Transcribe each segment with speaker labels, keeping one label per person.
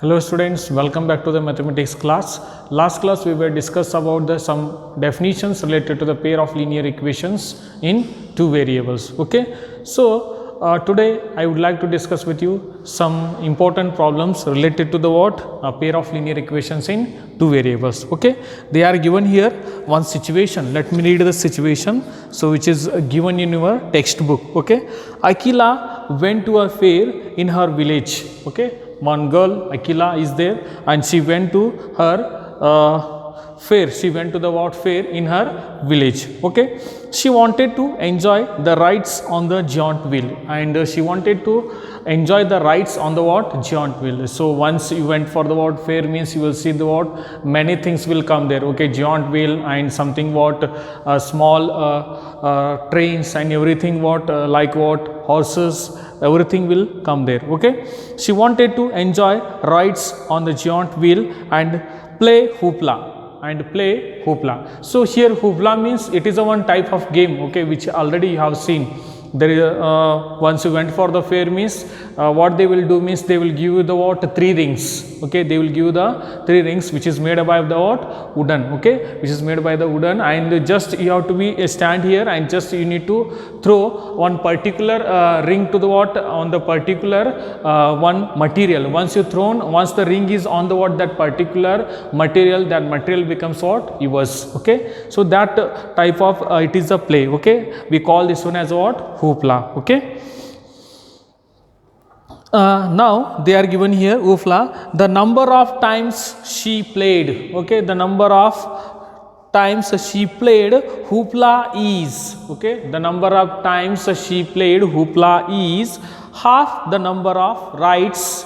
Speaker 1: Hello students, welcome back to the mathematics class. Last class we were discussed about some definitions related to the pair of linear equations in two variables. Okay, so today I would like to discuss with you some important problems related to the a pair of linear equations in two variables. Okay, they are given here one situation. Let me read the situation. So which is given in your textbook. Okay, Akila went to a fair in her village. Okay, one girl Akila is there and she went to her fair. She went to the fair in her village. Okay, she wanted to enjoy the rides on the giant wheel and she wanted to enjoy the rides on the giant wheel. So once you went for the fair means you will see the many things will come there. Okay, giant wheel and something small trains and everything like horses, everything will come there. Okay, she wanted to enjoy rides on the giant wheel and play hoopla. So here hoopla means it is a one type of game, okay, which already you have seen. There is once you went for the fair means what they will do means they will give you the three rings. Okay, they will give you the three rings which is made by the wooden. Okay, which is made by the wooden, and just you have to be stand here and just you need to throw one particular ring to the on the particular one material. Once you thrown, once the ring is on the that particular material, that material becomes yours. Okay, so that type of it is a play. Okay, we call this one as hoopla. Okay, now they are given here hoopla, the number of times she played. Okay, the number of times she played hoopla is, okay, the number of times she played hoopla is half the number of rides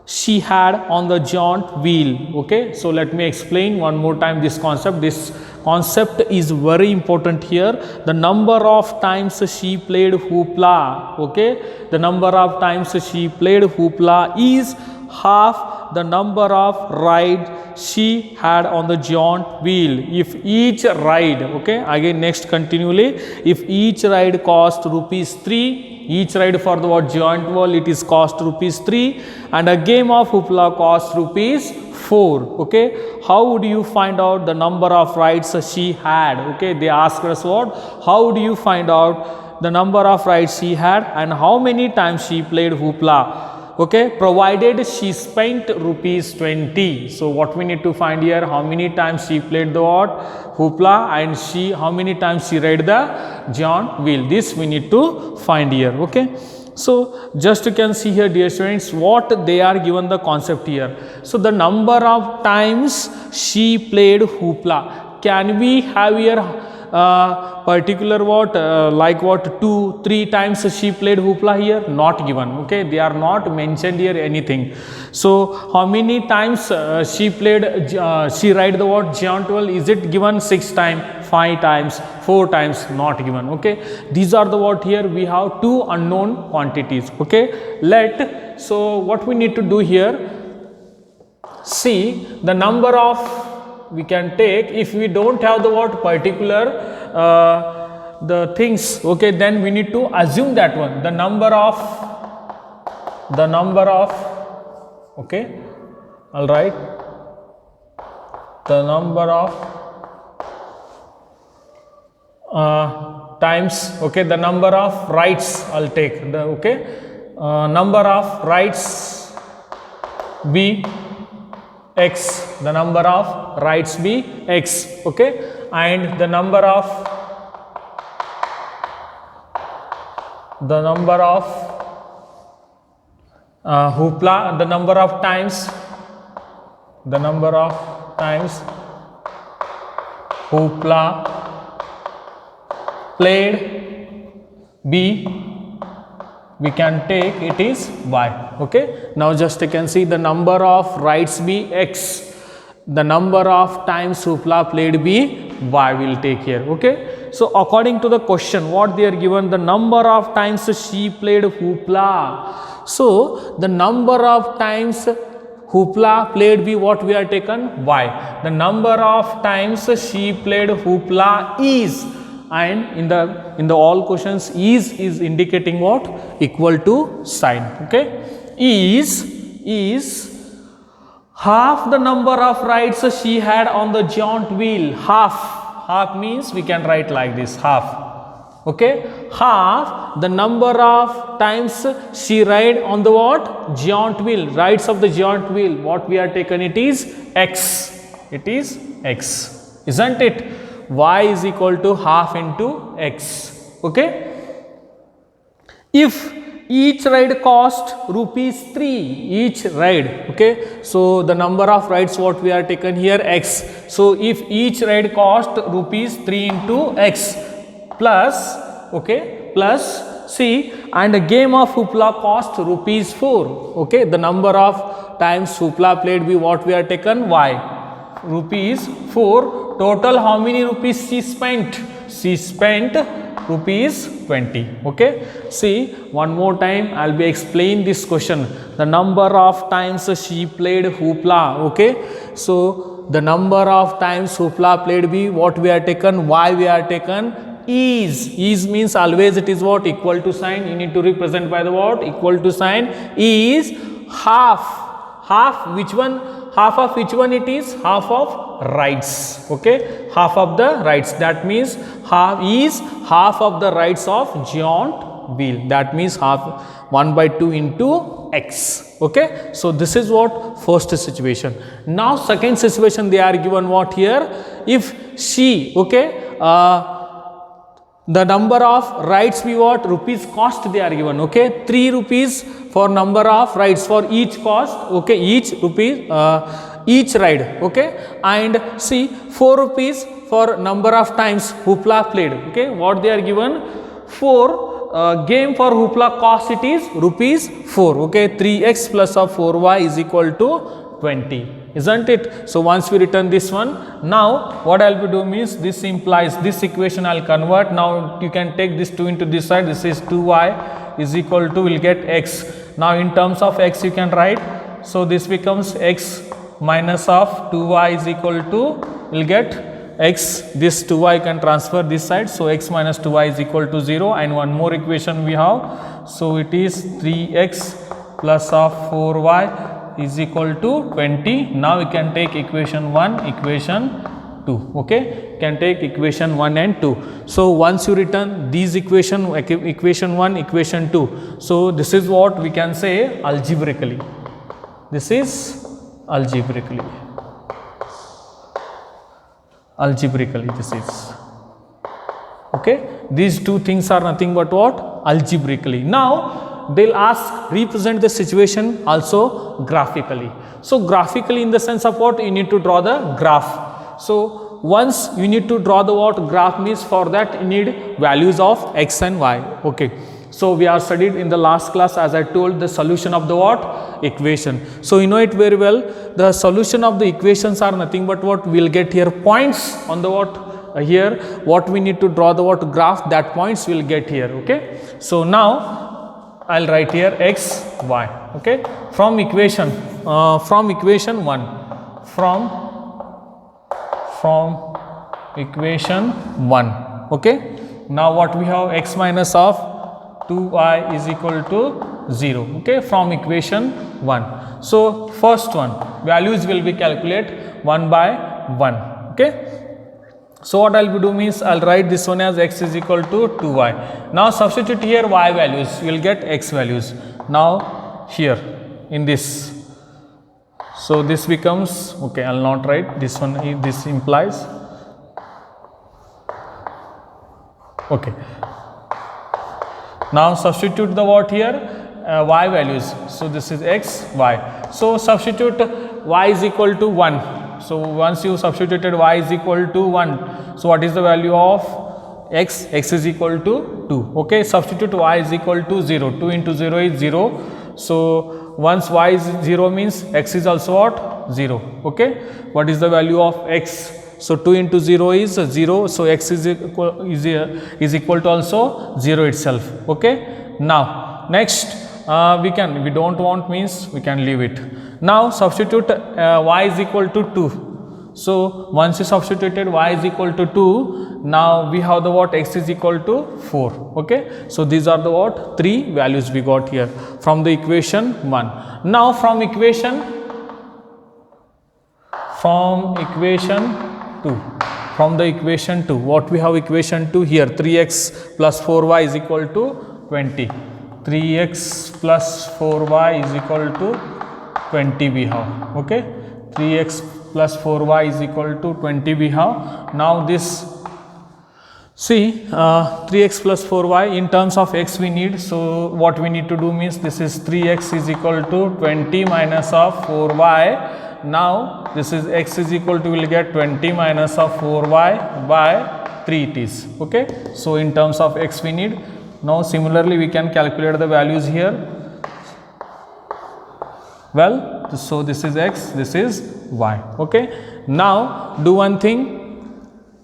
Speaker 1: she had on the giant wheel. Okay, so let me explain one more time this concept. This concept is very important here. The number of times she played hoopla, okay, the number of times she played hoopla is half the number of ride she had on the giant wheel. If each ride, okay, again next continually, if each ride cost rupees 3, each ride for the giant wheel it is cost rupees 3 and a game of hoopla cost rupees 4. Okay, how would you find out the number of rides she had? Okay, they asked us how do you find out the number of rides she had and how many times she played hoopla? Okay, provided she spent rupees 20. So what we need to find here, how many times she played the hoopla and how many times she ride the giant wheel. This we need to find here. Okay, so just you can see here, dear students, what they are given the concept here. So the number of times she played hoopla, can we have here particular like 2-3 times she played hoopla here? Not given. Okay, they are not mentioned here anything. So how many times she played she ride the giant wheel? Is it given 6 times, 5 times, 4 times? Not given. Okay, these are the here we have two unknown quantities. Okay, so what we need to do here, see the number of we can take. If we don't have the particular the things, okay, then we need to assume that one, the number of okay, all right, the number of times, okay, the number of rides I'll take the, okay, number of rides be x, the number of rides be x, okay, and the number of hoopla, the number of times hoopla played b, we can take it is y. Okay, now just you can see the number of rides be x, the number of times hoopla played be y will take here. Okay, so according to the question what they are given, the number of times she played hoopla, so the number of times hoopla played be what we are taken y, the number of times she played hoopla is, and in the all questions is indicating what? Equal to sign. Okay, is half the number of rides she had on the giant wheel. Half means we can write like this, half. Okay, half the number of times she ride on the what? Giant wheel, rides of the giant wheel. What we are taken, it is x. It is x, isn't it? Y is equal to half into x. Okay. If each ride cost rupees 3, each ride, okay, so the number of rides what we are taken here, x. So if each ride cost rupees 3 into x plus, okay, plus c, and a game of hoopla cost rupees 4, okay, the number of times hoopla played be what we are taken, y, rupees 4. Total how many rupees she spent? She spent rupees 20. Okay, see one more time I'll be explain this question. The number of times she played hoopla. Okay, so the number of times hoopla played be what we are taken, y we are taken, is means always it is what? Equal to sign. You need to represent by the what? Equal to sign. Is half which one? Half of which one it is? Half of rides. Okay, half of the rides, that means half is half of the rides of giant wheel, that means half 1/2 into x. Okay, so this is what first situation. Now second situation, they are given what here? If she, okay, the number of rides be what? Rupees cost they are given. Okay, 3 rupees for number of rides for each cost. Okay, each rupees each ride. Okay, and see 4 rupees for number of times hoopla played. Okay, what they are given? 4 game for hoopla cost it is rupees 4. Okay, 3x plus of 4y is equal to 20. Isn't it? So once we return this one, now what I'll be doing means this implies this equation I'll convert. Now you can take this 2 into this side. This is 2y is equal to, will get x. Now in terms of x you can write. So this becomes x minus of 2y is equal to, will get x. This 2y can transfer this side. So x minus 2y is equal to 0. And one more equation we have. So it is 3x plus of 4y is equal to 20. Now we can take equation 1, equation 2. Okay, can take equation 1 and 2. So once you return these equation 1, equation 2. So this is what we can say algebraically. This is algebraically this is. Okay, these two things are nothing but what? Algebraically. Now they'll ask represent the situation also graphically. So graphically in the sense of what? You need to draw the graph. So once you need to draw the what? Graph means for that you need values of x and y. Okay, so we are studied in the last class, as I told, the solution of the what? Equation. So you know it very well. The solution of the equations are nothing but what? We'll get here points on the what? Here what we need to draw the what? Graph, that points will get here. Okay, so now I'll write here x, y. Okay, from equation 1, from equation 1. Okay, now what we have? X minus of 2y is equal to 0. Okay, from equation 1. So first one, values will be calculated 1 by 1. Okay, so what I'll be doing means I'll write this one as x is equal to 2y. Now substitute here y values, you will get x values. Now here in this, so this becomes, okay, I'll not write this one, this implies, okay. Now substitute the what here? Y values. So this is x, y. So substitute y is equal to 1. So once you substituted y is equal to 1, so what is the value of x? X is equal to 2. Okay, substitute y is equal to 0. 2 into 0 is 0. So once y is 0 means x is also what? 0. Okay, what is the value of x? So 2 into 0 is 0. So x is equal to also 0 itself. Okay, now next we don't want means we can leave it. Now substitute y is equal to 2. So once you substituted y is equal to 2, now we have the what? X is equal to 4. Okay, so these are the what? 3 values we got here from the equation 1. Now from equation from equation 2. From the equation 2, what we have equation 2 here, 3x plus 4y is equal to 20. 3x plus 4y is equal to 20 we have, okay. 3x plus 4y is equal to 20 we have. Now this, see 3x plus 4y in terms of x we need, so what we need to do means this is 3x is equal to 20 minus of 4y. Now this is x is equal to, will get 20 minus of 4y by 3 it is, okay. So in terms of x we need. Now similarly we can calculate the values here. Well, so this is x, this is y, okay. Now do one thing,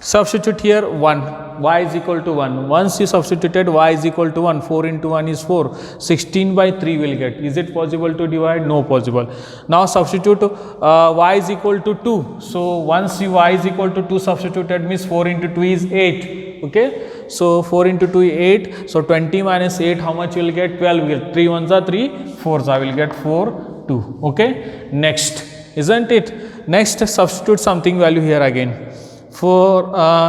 Speaker 1: substitute here 1, y is equal to 1. Once you substituted y is equal to 1, 4 into 1 is 4, 16 by 3 will get. Is it possible to divide? No possible. Now substitute y is equal to 2. So once you y is equal to 2 substituted means 4 into 2 is 8, okay. So 4 into 2 is 8. So 20 minus 8, how much you will get? 12 will get. 3 ones are 3, 4s I will get 4, 2, okay. Next, isn't it? Next substitute something value here again. For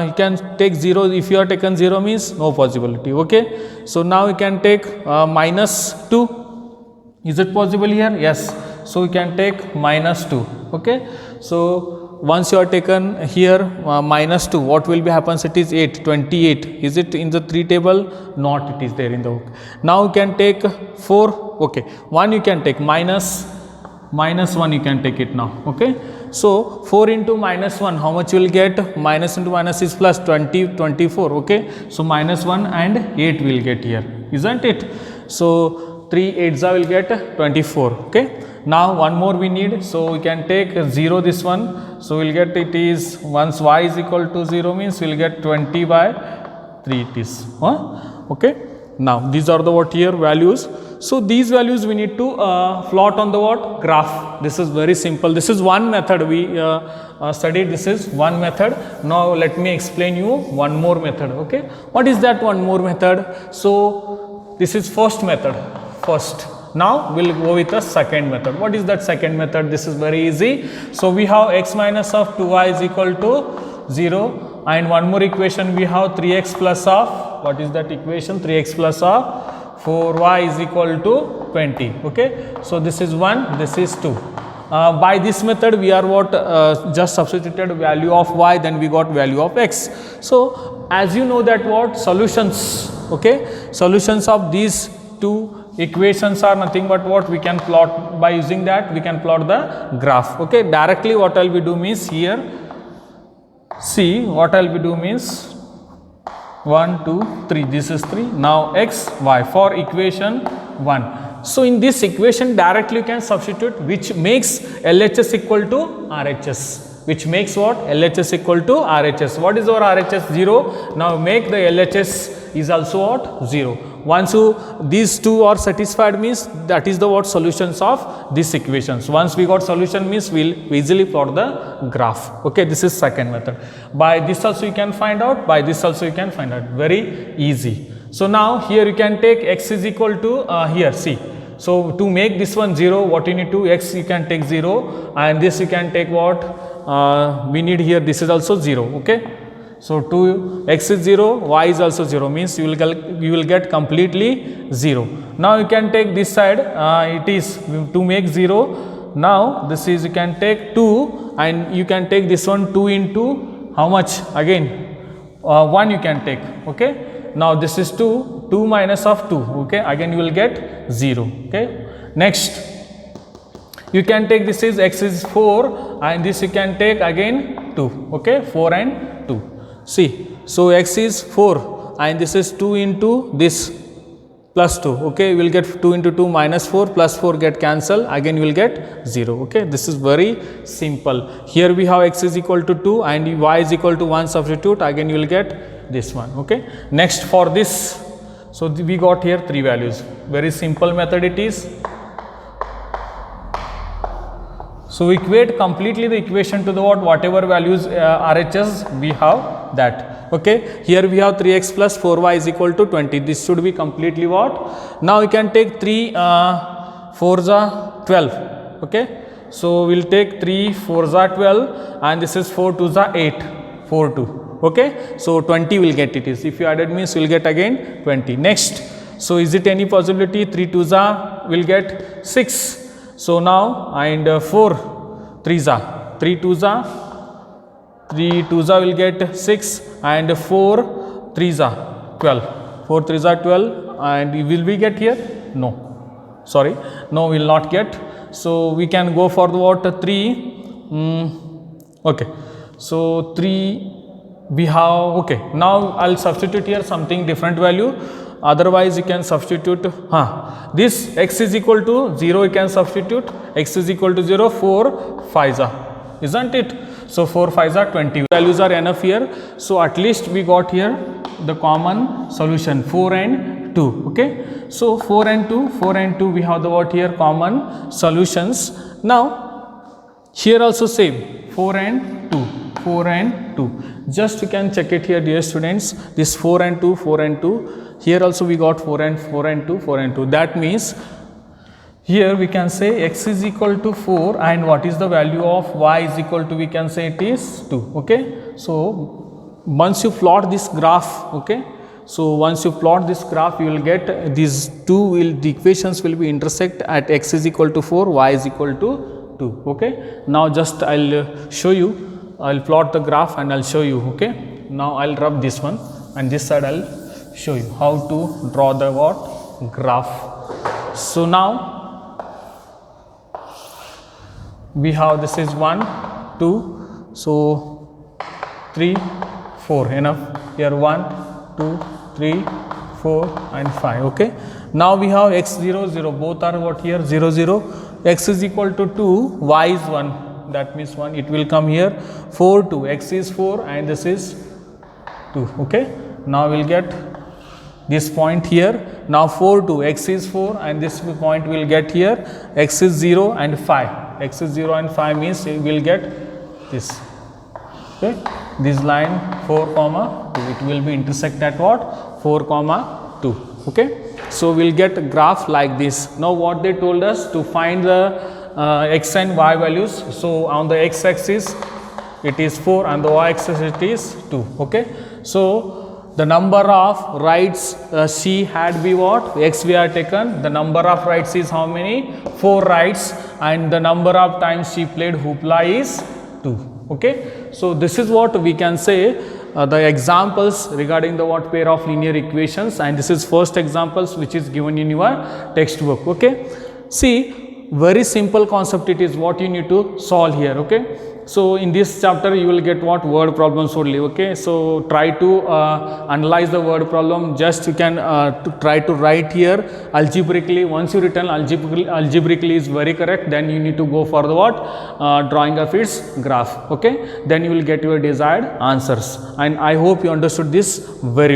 Speaker 1: you can take 0, if you are taken 0 means no possibility, okay. So now you can take minus 2, is it possible here? Yes. So you can take minus 2, okay. So once you are taken here minus 2, what will be happens? It is 8, 28. Is it in the 3 table? Not, it is there in the book. Now you can take 4, okay. 1 you can take minus 1 you can take it now, okay. So 4 into minus 1, how much you will get? Minus into minus is plus, 20, 24, okay. So minus 1 and 8 will get here, isn't it? So 3 8s will get 24, okay. Now one more we need, so we can take 0 this one, so we will get it is, once y is equal to 0 means we will get 20 by 3 it is, okay. Now these are the what here values. So these values we need to plot on the what? Graph. This is very simple. This is one method we studied. This is one method. Now let me explain you one more method, okay. What is that one more method? So this is first method, first. Now we will go with the second method. What is that second method? This is very easy. So we have x minus of 2y is equal to 0, and one more equation we have 3x plus of, what is that equation? 3x plus of 4y is equal to 20, okay. So this is 1, this is 2. By this method we are what just substituted value of y, then we got value of x. So as you know that what solutions, okay, solutions of these two equations are nothing but what we can plot. By using that we can plot the graph, okay. Directly what I will do means here, see what I will do means 1 2 3, this is 3. Now x y for equation 1. So in this equation directly you can substitute, which makes LHS equal to RHS, which makes what? LHS equal to RHS. What is our RHS? 0. Now make the LHS is also what? 0. Once these two are satisfied means that is the what solutions of these equations. Once we got solution means we will easily plot the graph, okay. This is second method. By this also you can find out, by this also you can find out, very easy. So now here you can take x is equal to here, see. So to make this one 0, what you need to, x you can take 0, and this you can take what we need here, this is also 0, okay. So 2x is 0, y is also 0 means you will get completely 0. Now you can take this side, it is to make 0. Now this is you can take 2, and you can take this one 2 into how much again 1 you can take, okay. Now this is 2, 2 minus of 2, okay, again you will get 0, okay. Next you can take, this is x is 4, and this you can take again 2, okay, 4 and 2. See, so x is 4 and this is 2 into this plus 2, okay. You will get 2 into 2 minus 4, plus 4 get cancelled, again you will get 0, okay. This is very simple. Here we have x is equal to 2 and y is equal to 1, substitute, again you will get this one, okay. Next for this, so we got here 3 values, very simple method it is. So we equate completely the equation to the whatever values RHS we have that, okay. Here we have 3x plus 4y is equal to 20. This should be completely what? Now we can take 3 4s are 12, okay. So we'll take 3 4s are 12 and this is 4 2s are 8, 4 2. Okay, so 20 will get it is. If you added means you will get again 20. Next, so is it any possibility 3 2s are will get 6. So now and 4 3s are 3 2s are 3 2s are will get 6 and 4 3s are 12. 4 3s are 12 and will we get here? No, sorry, no, will not get. So we can go for the what 3. Okay, so 3 we have. Okay, now I'll substitute here something different value. Otherwise you can substitute this x is equal to 0, you can substitute x is equal to 0, 4 5s are, isn't it? So 4 5s are 20. Values are enough here. So at least we got here the common solution 4 and 2. Okay, so 4 and 2 we have the what here common solutions. Now here also same 4 and 2. Just you can check it here, dear students, this 4 and 2. Here also we got 4 and 2. That means here we can say x is equal to 4 and what is the value of y is equal to, we can say it is 2. Okay, so once you plot this graph, okay, so once you plot this graph you will get these the equations will be intersect at x is equal to 4, y is equal to 2. Okay, now just I'll show you. I'll plot the graph and I'll show you. Okay, now I'll rub this one and this side I'll show you how to draw the what graph. So now we have this is 1 2, so 3 4 enough here 1 2 3 4 and 5. Okay, now we have x 0 0, both are what here 0 0, x is equal to 2, y is 1, that means 1, it will come here 4 2, x is 4 and this is 2. Okay, now we'll get this point here. Now 4 2, x is 4 and this point will get here x is 0 and 5. X is 0 and 5 means we will get this. Okay, this line 4 comma 2, it will be intersect at what 4 comma 2. Okay, so we'll get a graph like this. Now what they told us to find the x and y values. So on the x axis it is 4 and the y axis it is 2. Okay, so the number of rides she had be what x we are taken, the number of rides is how many 4 rides and the number of times she played hoopla is 2. Okay, so this is what we can say the examples regarding the what pair of linear equations, and this is first examples which is given in your textbook. Okay, see, very simple concept it is what you need to solve here. Okay, so in this chapter you will get what word problems only. Okay, so try to analyze the word problem. Just you can try to write here algebraically. Once you written algebraically is very correct, then you need to go for the what drawing of its graph. Okay, then you will get your desired answers, and I hope you understood this very well.